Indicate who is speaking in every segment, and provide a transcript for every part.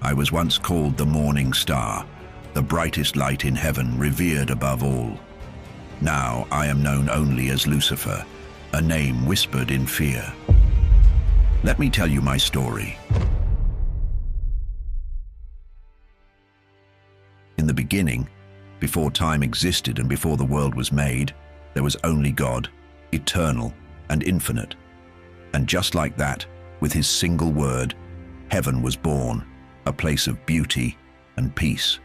Speaker 1: I was once called the morning star, the brightest light in heaven, revered above all. Now I am known only as Lucifer, a name whispered in fear. Let me tell you my story. In the beginning, before time existed and before the world was made, there was only God, eternal and infinite. And just like that, with his single word, heaven was born, a place of beauty and peace.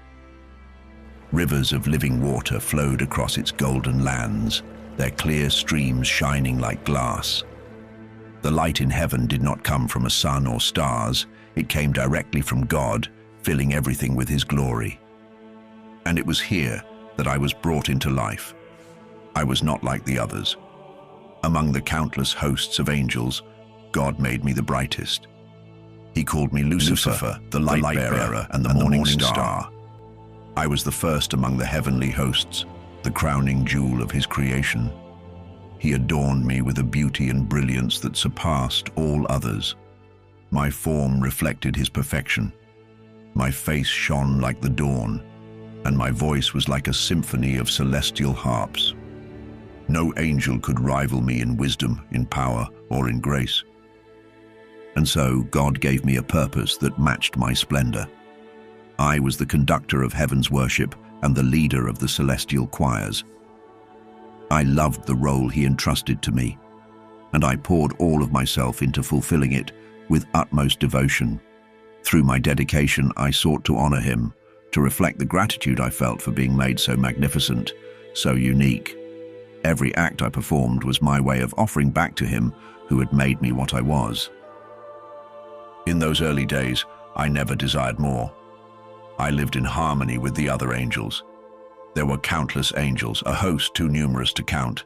Speaker 1: Rivers of living water flowed across its golden lands, their clear streams shining like glass. The light in heaven did not come from a sun or stars, it came directly from God, filling everything with his glory. And it was here that I was brought into life. I was not like the others. Among the countless hosts of angels, God made me the brightest. He called me Lucifer, the light-bearer and the morning star. I was the first among the heavenly hosts, the crowning jewel of his creation. He adorned me with a beauty and brilliance that surpassed all others. My form reflected his perfection. My face shone like the dawn, and my voice was like a symphony of celestial harps. No angel could rival me in wisdom, in power, or in grace. And so God gave me a purpose that matched my splendor. I was the conductor of heaven's worship and the leader of the celestial choirs. I loved the role he entrusted to me, and I poured all of myself into fulfilling it with utmost devotion. Through my dedication, I sought to honor him, to reflect the gratitude I felt for being made so magnificent, so unique. Every act I performed was my way of offering back to him who had made me what I was. In those early days, I never desired more. I lived in harmony with the other angels. There were countless angels, a host too numerous to count.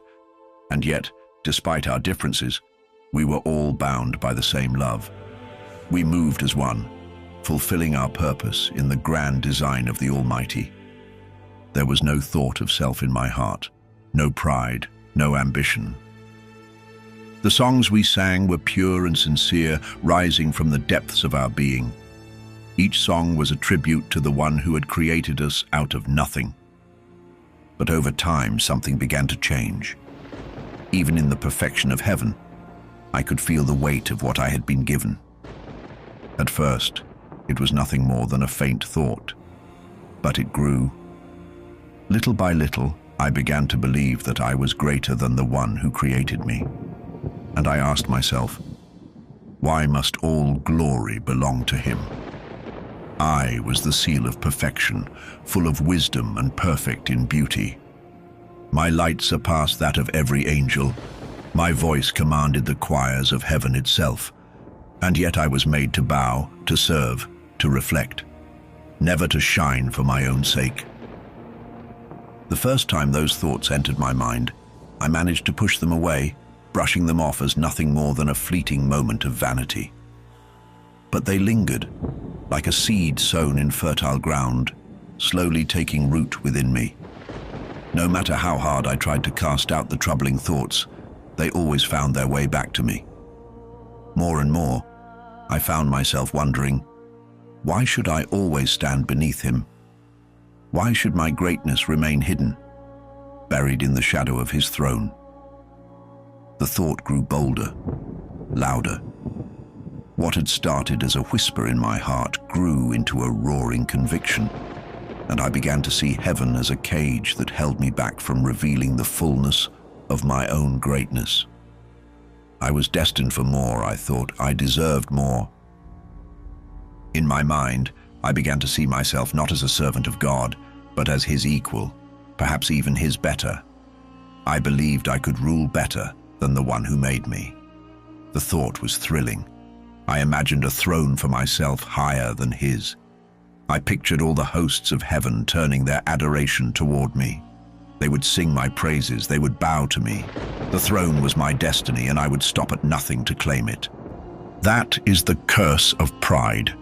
Speaker 1: And yet, despite our differences, we were all bound by the same love. We moved as one, fulfilling our purpose in the grand design of the Almighty. There was no thought of self in my heart, no pride, no ambition. The songs we sang were pure and sincere, rising from the depths of our being. Each song was a tribute to the one who had created us out of nothing. But over time, something began to change. Even in the perfection of heaven, I could feel the weight of what I had been given. At first, it was nothing more than a faint thought, but it grew. Little by little, I began to believe that I was greater than the one who created me. And I asked myself, why must all glory belong to him? I was the seal of perfection, full of wisdom and perfect in beauty. My light surpassed that of every angel. My voice commanded the choirs of heaven itself. And yet I was made to bow, to serve, to reflect, never to shine for my own sake. The first time those thoughts entered my mind, I managed to push them away, brushing them off as nothing more than a fleeting moment of vanity. But they lingered, like a seed sown in fertile ground, slowly taking root within me. No matter how hard I tried to cast out the troubling thoughts, they always found their way back to me. More and more, I found myself wondering, why should I always stand beneath him? Why should my greatness remain hidden, buried in the shadow of his throne? The thought grew bolder, louder. What had started as a whisper in my heart grew into a roaring conviction, and I began to see heaven as a cage that held me back from revealing the fullness of my own greatness. I was destined for more, I thought. I deserved more. In my mind, I began to see myself not as a servant of God, but as his equal, perhaps even his better. I believed I could rule better than the one who made me. The thought was thrilling. I imagined a throne for myself higher than his. I pictured all the hosts of heaven turning their adoration toward me. They would sing my praises, they would bow to me. The throne was my destiny, and I would stop at nothing to claim it. That is the curse of pride.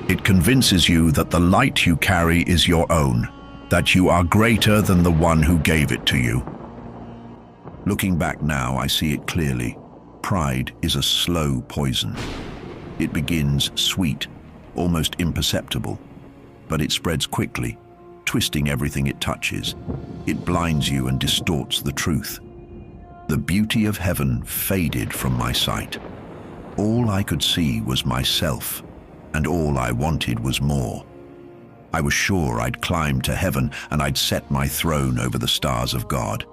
Speaker 1: It convinces you that the light you carry is your own, that you are greater than the one who gave it to you. Looking back now, I see it clearly. Pride is a slow poison. It begins sweet, almost imperceptible. But it spreads quickly, twisting everything it touches. It blinds you and distorts the truth. The beauty of heaven faded from my sight. All I could see was myself, and all I wanted was more. I was sure I'd climbed to heaven and I'd set my throne over the stars of God.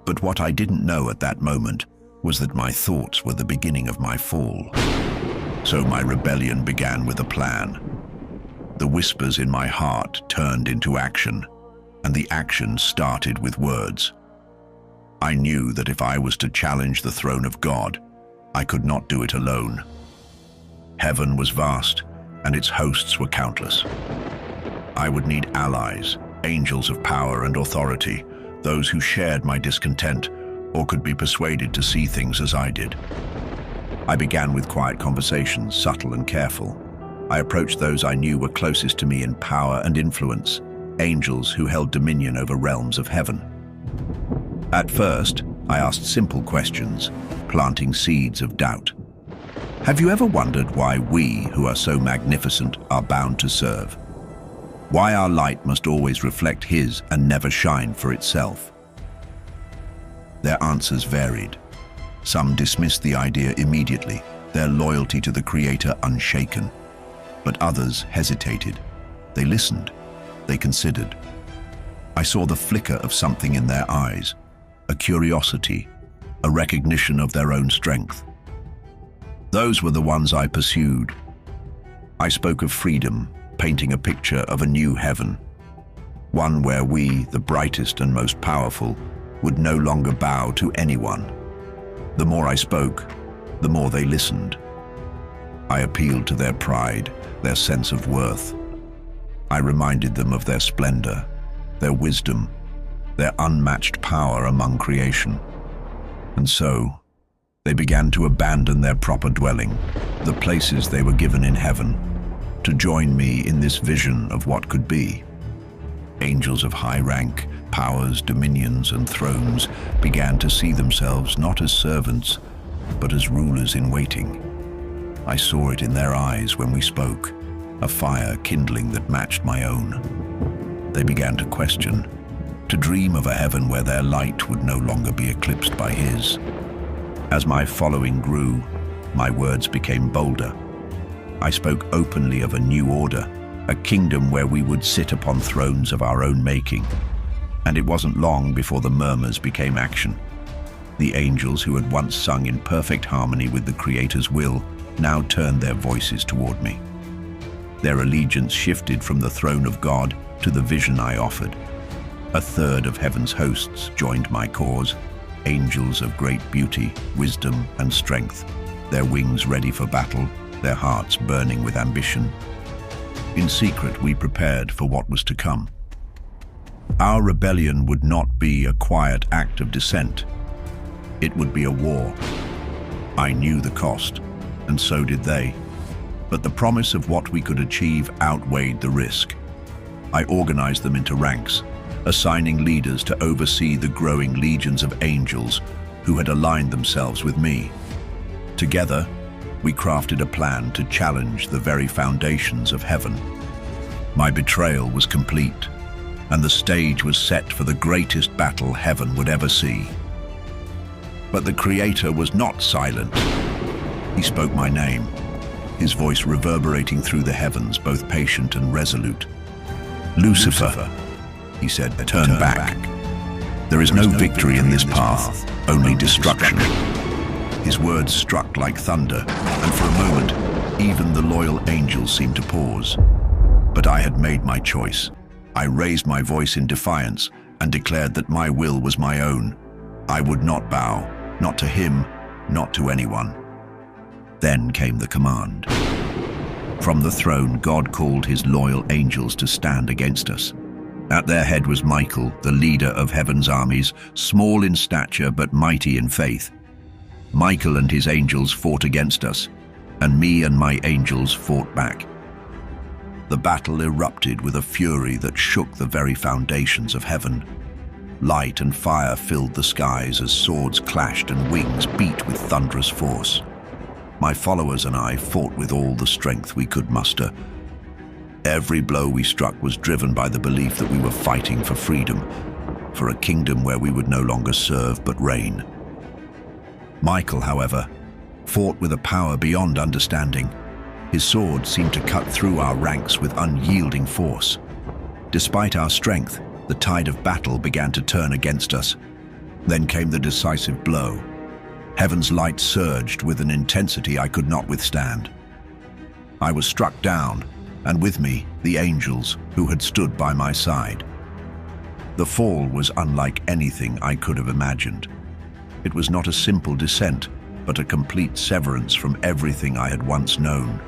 Speaker 1: But what I didn't know at that moment was that my thoughts were the beginning of my fall. So my rebellion began with a plan. The whispers in my heart turned into action, and the action started with words. I knew that if I was to challenge the throne of God, I could not do it alone. Heaven was vast, and its hosts were countless. I would need allies, angels of power and authority, those who shared my discontent or could be persuaded to see things as I did. I began with quiet conversations, subtle and careful. I approached those I knew were closest to me in power and influence, angels who held dominion over realms of heaven. At first, I asked simple questions, planting seeds of doubt. Have you ever wondered why we, who are so magnificent, are bound to serve? Why our light must always reflect His and never shine for itself? Their answers varied. Some dismissed the idea immediately, their loyalty to the Creator unshaken. But others hesitated. They listened. They considered. I saw the flicker of something in their eyes, a curiosity, a recognition of their own strength. Those were the ones I pursued. I spoke of freedom, painting a picture of a new heaven, one where we, the brightest and most powerful, would no longer bow to anyone. The more I spoke, the more they listened. I appealed to their pride, their sense of worth. I reminded them of their splendor, their wisdom, their unmatched power among creation. And so, they began to abandon their proper dwelling, the places they were given in heaven, to join me in this vision of what could be. Angels of high rank, powers, dominions, and thrones began to see themselves not as servants, but as rulers in waiting. I saw it in their eyes when we spoke, a fire kindling that matched my own. They began to question, to dream of a heaven where their light would no longer be eclipsed by His. As my following grew, my words became bolder. I spoke openly of a new order, a kingdom where we would sit upon thrones of our own making. And it wasn't long before the murmurs became action. The angels who had once sung in perfect harmony with the Creator's will now turned their voices toward me. Their allegiance shifted from the throne of God to the vision I offered. A third of heaven's hosts joined my cause, angels of great beauty, wisdom, and strength, their wings ready for battle, their hearts burning with ambition. In secret, we prepared for what was to come. Our rebellion would not be a quiet act of dissent. It would be a war. I knew the cost, and so did they. But the promise of what we could achieve outweighed the risk. I organized them into ranks, assigning leaders to oversee the growing legions of angels who had aligned themselves with me. Together, we crafted a plan to challenge the very foundations of heaven. My betrayal was complete, and the stage was set for the greatest battle heaven would ever see. But the Creator was not silent. He spoke my name, his voice reverberating through the heavens, both patient and resolute. Lucifer, he said, turn back. There is no victory in this path, only destruction. His words struck like thunder, and for a moment, even the loyal angels seemed to pause. But I had made my choice. I raised my voice in defiance and declared that my will was my own. I would not bow, not to him, not to anyone. Then came the command. From the throne, God called his loyal angels to stand against us. At their head was Michael, the leader of heaven's armies, small in stature but mighty in faith. Michael and his angels fought against us, and me and my angels fought back. The battle erupted with a fury that shook the very foundations of heaven. Light and fire filled the skies as swords clashed and wings beat with thunderous force. My followers and I fought with all the strength we could muster. Every blow we struck was driven by the belief that we were fighting for freedom, for a kingdom where we would no longer serve but reign. Michael, however, fought with a power beyond understanding. His sword seemed to cut through our ranks with unyielding force. Despite our strength, the tide of battle began to turn against us. Then came the decisive blow. Heaven's light surged with an intensity I could not withstand. I was struck down, and with me, the angels who had stood by my side. The fall was unlike anything I could have imagined. It was not a simple descent, but a complete severance from everything I had once known.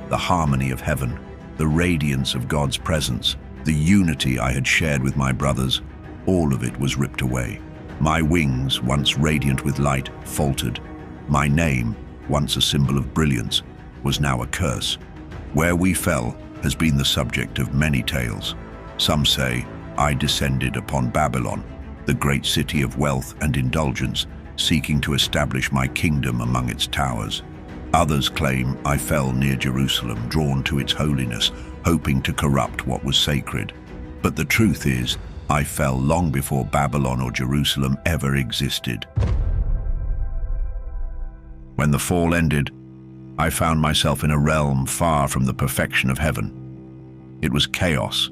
Speaker 1: The harmony of heaven, the radiance of God's presence, the unity I had shared with my brothers, all of it was ripped away. My wings, once radiant with light, faltered. My name, once a symbol of brilliance, was now a curse. Where we fell has been the subject of many tales. Some say I descended upon Babylon, the great city of wealth and indulgence, seeking to establish my kingdom among its towers. Others claim I fell near Jerusalem, drawn to its holiness, hoping to corrupt what was sacred. But the truth is, I fell long before Babylon or Jerusalem ever existed. When the fall ended, I found myself in a realm far from the perfection of heaven. It was chaos,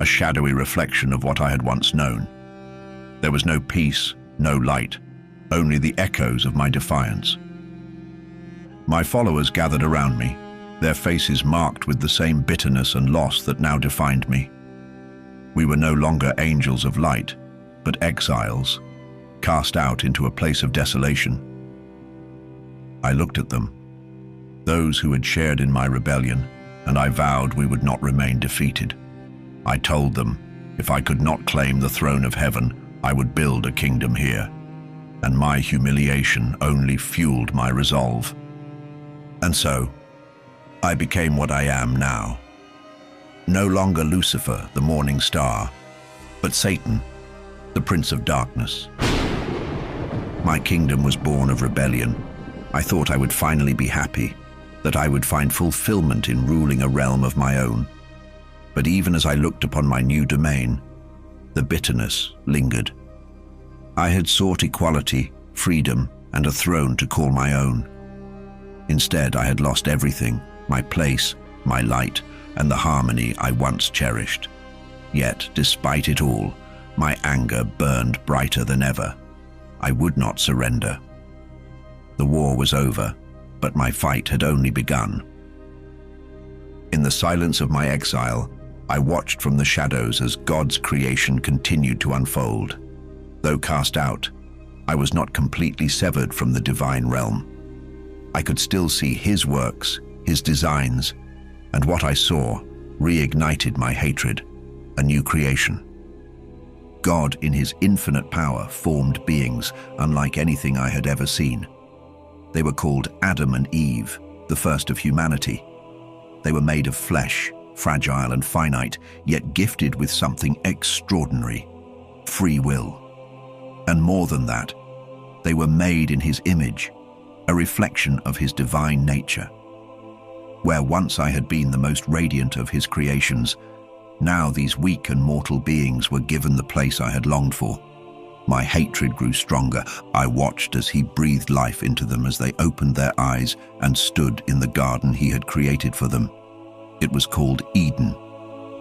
Speaker 1: a shadowy reflection of what I had once known. There was no peace, no light, only the echoes of my defiance. My followers gathered around me, their faces marked with the same bitterness and loss that now defined me. We were no longer angels of light, but exiles, cast out into a place of desolation. I looked at them, those who had shared in my rebellion, and I vowed we would not remain defeated. I told them, if I could not claim the throne of heaven, I would build a kingdom here, and my humiliation only fueled my resolve. And so, I became what I am now. No longer Lucifer, the morning star, but Satan, the prince of darkness. My kingdom was born of rebellion. I thought I would finally be happy, that I would find fulfillment in ruling a realm of my own. But even as I looked upon my new domain, the bitterness lingered. I had sought equality, freedom, and a throne to call my own. Instead, I had lost everything, my place, my light, and the harmony I once cherished. Yet, despite it all, my anger burned brighter than ever. I would not surrender. The war was over, but my fight had only begun. In the silence of my exile, I watched from the shadows as God's creation continued to unfold. Though cast out, I was not completely severed from the divine realm. I could still see His works, His designs, and what I saw reignited my hatred, a new creation. God, in His infinite power, formed beings unlike anything I had ever seen. They were called Adam and Eve, the first of humanity. They were made of flesh, fragile and finite, yet gifted with something extraordinary: free will. And more than that, they were made in His image, a reflection of His divine nature. Where once I had been the most radiant of His creations, now these weak and mortal beings were given the place I had longed for. My hatred grew stronger. I watched as He breathed life into them as they opened their eyes and stood in the garden He had created for them. It was called Eden,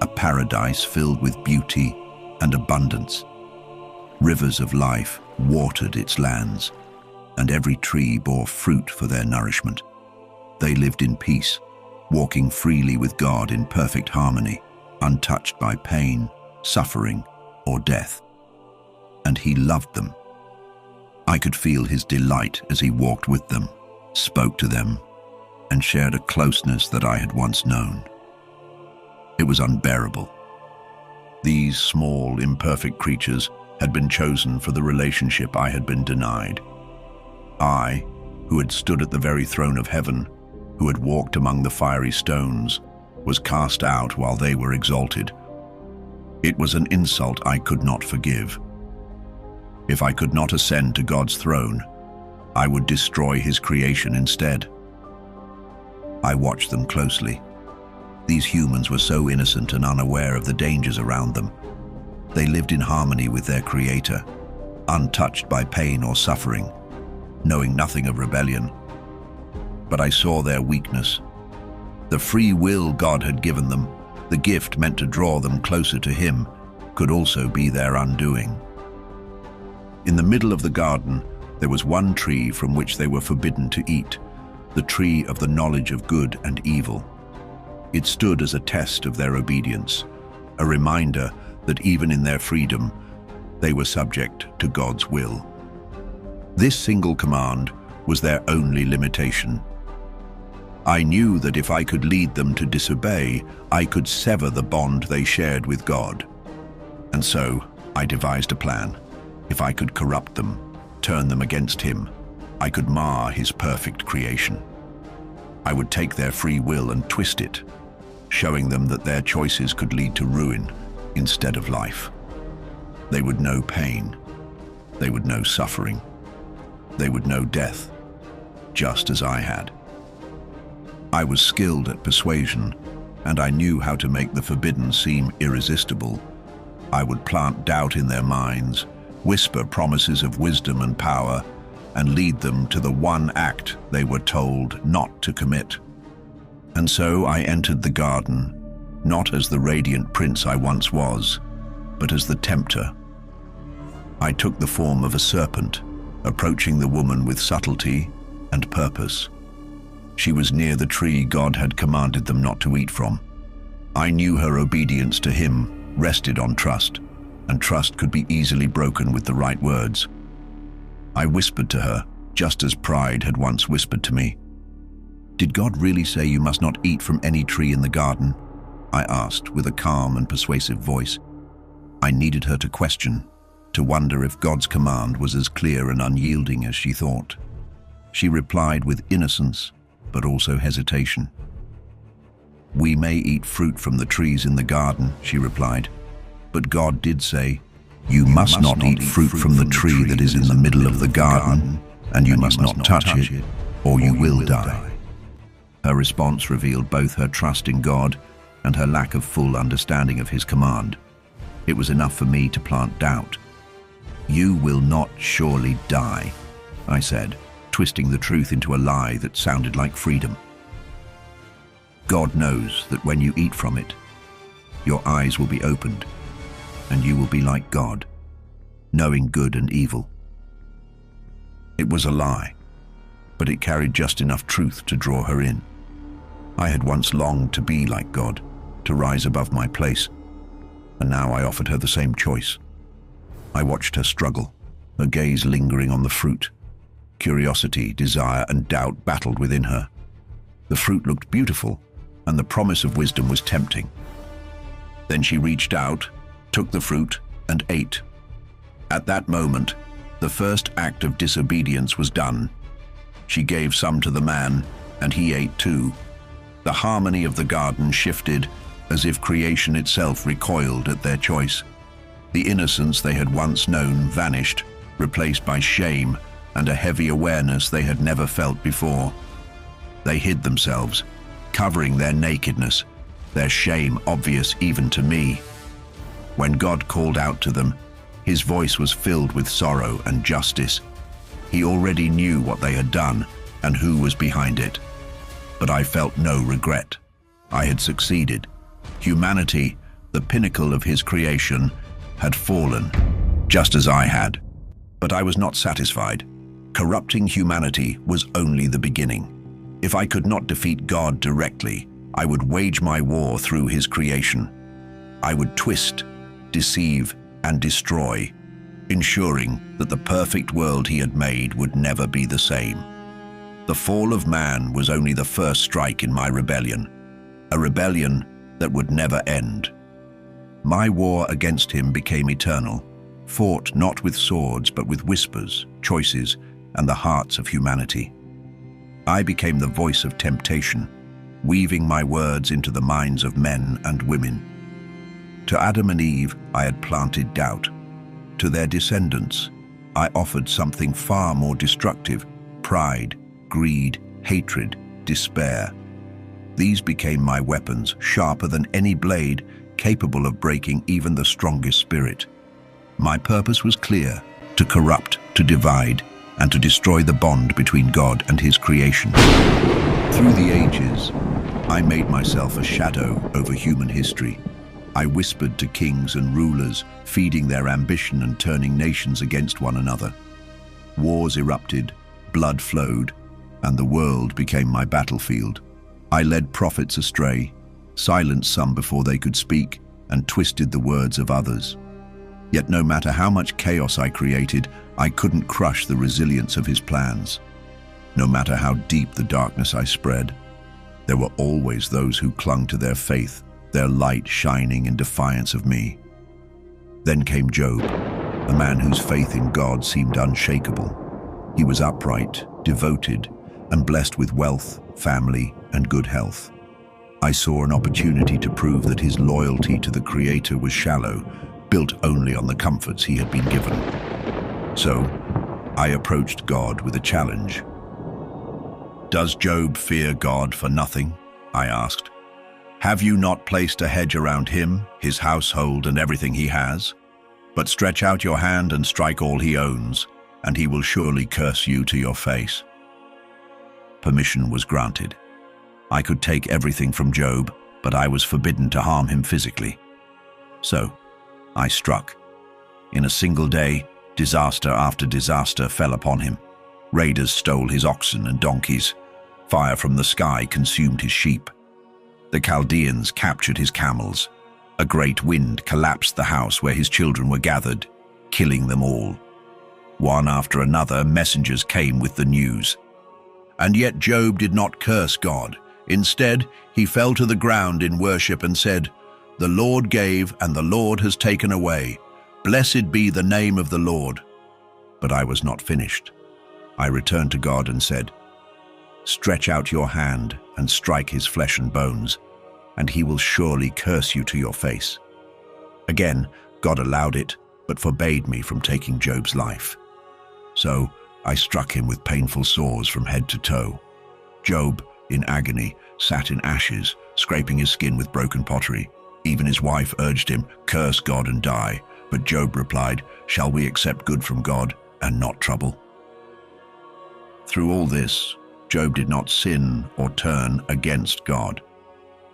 Speaker 1: a paradise filled with beauty and abundance. Rivers of life watered its lands, and every tree bore fruit for their nourishment. They lived in peace, walking freely with God in perfect harmony, untouched by pain, suffering, or death. And He loved them. I could feel His delight as He walked with them, spoke to them, and shared a closeness that I had once known. It was unbearable. These small, imperfect creatures had been chosen for the relationship I had been denied. I, who had stood at the very throne of heaven, who had walked among the fiery stones, was cast out while they were exalted. It was an insult I could not forgive. If I could not ascend to God's throne, I would destroy His creation instead. I watched them closely. These humans were so innocent and unaware of the dangers around them. They lived in harmony with their Creator, untouched by pain or suffering, knowing nothing of rebellion. But I saw their weakness. The free will God had given them, the gift meant to draw them closer to Him, could also be their undoing. In the middle of the garden, there was one tree from which they were forbidden to eat, the tree of the knowledge of good and evil. It stood as a test of their obedience, a reminder that even in their freedom, they were subject to God's will. This single command was their only limitation. I knew that if I could lead them to disobey, I could sever the bond they shared with God. And so, I devised a plan. If I could corrupt them, turn them against Him, I could mar His perfect creation. I would take their free will and twist it, showing them that their choices could lead to ruin instead of life. They would know pain. They would know suffering. They would know death, just as I had. I was skilled at persuasion, and I knew how to make the forbidden seem irresistible. I would plant doubt in their minds, whisper promises of wisdom and power, and lead them to the one act they were told not to commit. And so I entered the garden, not as the radiant prince I once was, but as the tempter. I took the form of a serpent, approaching the woman with subtlety and purpose. She was near the tree God had commanded them not to eat from. I knew her obedience to Him rested on trust, and trust could be easily broken with the right words. I whispered to her, just as pride had once whispered to me. "Did God really say you must not eat from any tree in the garden?" I asked with a calm and persuasive voice. I needed her to question, to wonder if God's command was as clear and unyielding as she thought. She replied with innocence, but also hesitation. "We may eat fruit from the trees in the garden," she replied, "but God did say, you must not eat fruit from the tree that is in the middle of the garden, and you must not touch it, or you will die." Her response revealed both her trust in God and her lack of full understanding of His command. It was enough for me to plant doubt. "You will not surely die," I said, twisting the truth into a lie that sounded like freedom. "God knows that when you eat from it, your eyes will be opened, and you will be like God, knowing good and evil." It was a lie, but it carried just enough truth to draw her in. I had once longed to be like God, to rise above my place, and now I offered her the same choice. I watched her struggle, her gaze lingering on the fruit. Curiosity, desire, and doubt battled within her. The fruit looked beautiful, and the promise of wisdom was tempting. Then she reached out, took the fruit, and ate. At that moment, the first act of disobedience was done. She gave some to the man, and he ate too. The harmony of the garden shifted, as if creation itself recoiled at their choice. The innocence they had once known vanished, replaced by shame and a heavy awareness they had never felt before. They hid themselves, covering their nakedness, their shame obvious even to me. When God called out to them, His voice was filled with sorrow and justice. He already knew what they had done and who was behind it. But I felt no regret. I had succeeded. Humanity, the pinnacle of His creation, had fallen, just as I had. But I was not satisfied. Corrupting humanity was only the beginning. If I could not defeat God directly, I would wage my war through His creation. I would twist, deceive, and destroy, ensuring that the perfect world He had made would never be the same. The fall of man was only the first strike in my rebellion, a rebellion that would never end. My war against Him became eternal, fought not with swords but with whispers, choices, and the hearts of humanity. I became the voice of temptation, weaving my words into the minds of men and women. To Adam and Eve, I had planted doubt. To their descendants, I offered something far more destructive: pride, greed, hatred, despair. These became my weapons, sharper than any blade, capable of breaking even the strongest spirit. My purpose was clear: to corrupt, to divide, and to destroy the bond between God and his creation. Through the ages, I made myself a shadow over human history. I whispered to kings and rulers, feeding their ambition and turning nations against one another. Wars erupted, blood flowed, and the world became my battlefield. I led prophets astray, silenced some before they could speak, and twisted the words of others. Yet no matter how much chaos I created, I couldn't crush the resilience of his plans. No matter how deep the darkness I spread, there were always those who clung to their faith, their light shining in defiance of me. Then came Job, a man whose faith in God seemed unshakable. He was upright, devoted, and blessed with wealth, family, and good health. I saw an opportunity to prove that his loyalty to the Creator was shallow, built only on the comforts he had been given. So, I approached God with a challenge. "Does Job fear God for nothing?" I asked. "Have you not placed a hedge around him, his household, and everything he has? But stretch out your hand and strike all he owns, and he will surely curse you to your face." Permission was granted. I could take everything from Job, but I was forbidden to harm him physically. So, I struck. In a single day, disaster after disaster fell upon him. Raiders stole his oxen and donkeys. Fire from the sky consumed his sheep. The Chaldeans captured his camels. A great wind collapsed the house where his children were gathered, killing them all. One after another, messengers came with the news. And yet Job did not curse God. Instead, he fell to the ground in worship and said, "The Lord gave, and the Lord has taken away. Blessed be the name of the Lord." But I was not finished. I returned to God and said, "Stretch out your hand and strike his flesh and bones, and he will surely curse you to your face." Again, God allowed it, but forbade me from taking Job's life. So I struck him with painful sores from head to toe. Job, in agony, sat in ashes, scraping his skin with broken pottery. Even his wife urged him, "Curse God and die." But Job replied, "Shall we accept good from God and not trouble?" Through all this, Job did not sin or turn against God.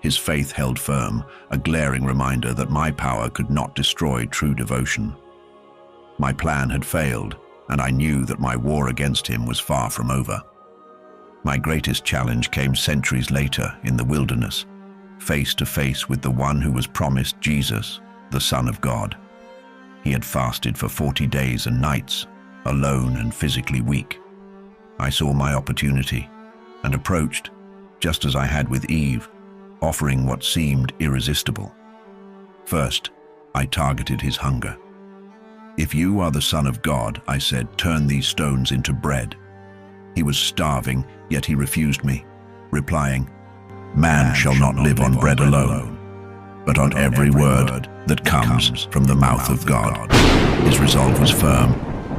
Speaker 1: His faith held firm, a glaring reminder that my power could not destroy true devotion. My plan had failed, and I knew that my war against him was far from over. My greatest challenge came centuries later in the wilderness, face to face with the one who was promised, Jesus, the Son of God. He had fasted for 40 days and nights, alone and physically weak. I saw my opportunity and approached, just as I had with Eve, offering what seemed irresistible. First, I targeted his hunger. "If you are the Son of God," I said, "turn these stones into bread." He was starving, yet he refused me, replying, "Man shall not live on bread alone, but on every word that comes from the mouth of God." His resolve was firm,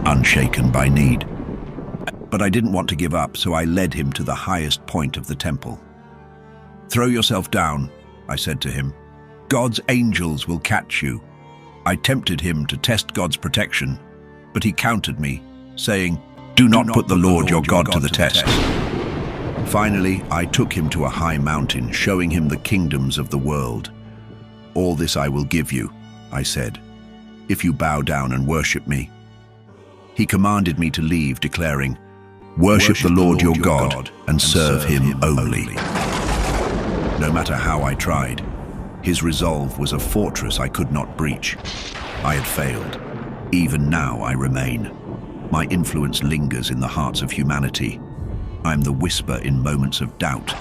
Speaker 1: unshaken by need. But I didn't want to give up, so I led him to the highest point of the temple. "Throw yourself down," I said to him. "God's angels will catch you." I tempted him to test God's protection, but he countered me, saying, "Do not put the Lord your God to the test." Finally, I took him to a high mountain, showing him the kingdoms of the world. "All this I will give you," I said, "if you bow down and worship me." He commanded me to leave, declaring, "Worship the Lord your God and serve him only." No matter how I tried, his resolve was a fortress I could not breach. I had failed. Even now I remain. My influence lingers in the hearts of humanity. I am the whisper in moments of doubt,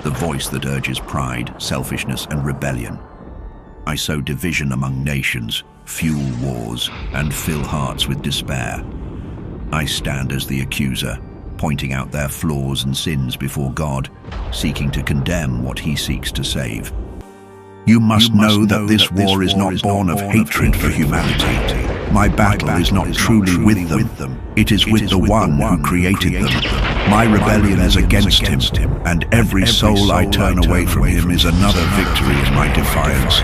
Speaker 1: the voice that urges pride, selfishness, and rebellion. I sow division among nations, fuel wars, and fill hearts with despair. I stand as the accuser, pointing out their flaws and sins before God, seeking to condemn what he seeks to save. You must know that this war is not born of hatred for humanity, My battle is not truly with them. It is with the one who created them. My rebellion is against him, and every soul I turn away from him is another victory in my defiance.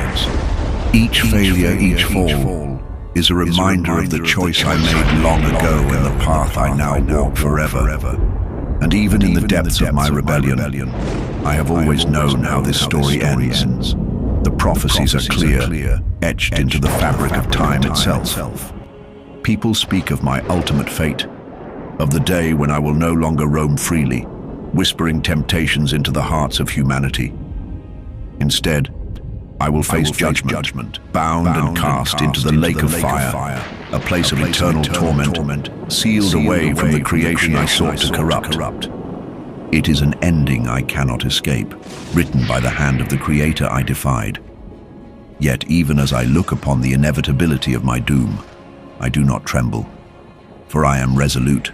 Speaker 1: Each failure, each fall, is a reminder of the choice I made long ago and the path I now walk forever. And even in the depths of my rebellion, I have always known how this story ends. The prophecies are clear, etched into the fabric of time itself. People speak of my ultimate fate, of the day when I will no longer roam freely, whispering temptations into the hearts of humanity. Instead, I will face judgment, bound and cast into the lake of fire, a place of eternal torment, sealed away from the creation I sought to corrupt. It is an ending I cannot escape, written by the hand of the Creator I defied. Yet even as I look upon the inevitability of my doom, I do not tremble, for I am resolute,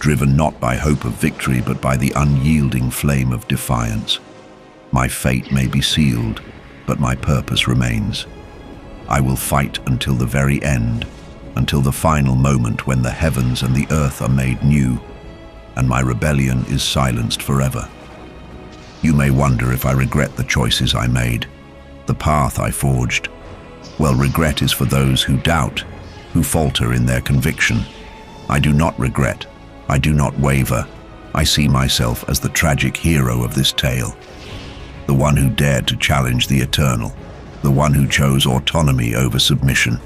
Speaker 1: driven not by hope of victory but by the unyielding flame of defiance. My fate may be sealed, but my purpose remains. I will fight until the very end, until the final moment when the heavens and the earth are made new, and my rebellion is silenced forever. You may wonder if I regret the choices I made, the path I forged. Well, regret is for those who doubt, who falter in their conviction. I do not regret. I do not waver. I see myself as the tragic hero of this tale, the one who dared to challenge the eternal, the one who chose autonomy over submission.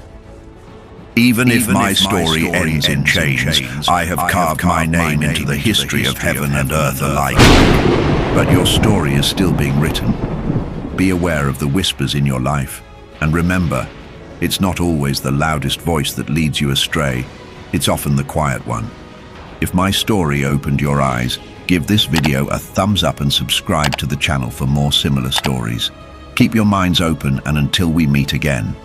Speaker 1: Even if my story ends in chains, I have carved my name into the history of heaven and earth alike. But your story is still being written. Be aware of the whispers in your life, and remember, it's not always the loudest voice that leads you astray. It's often the quiet one. If my story opened your eyes, give this video a thumbs up and subscribe to the channel for more similar stories. Keep your minds open, and until we meet again,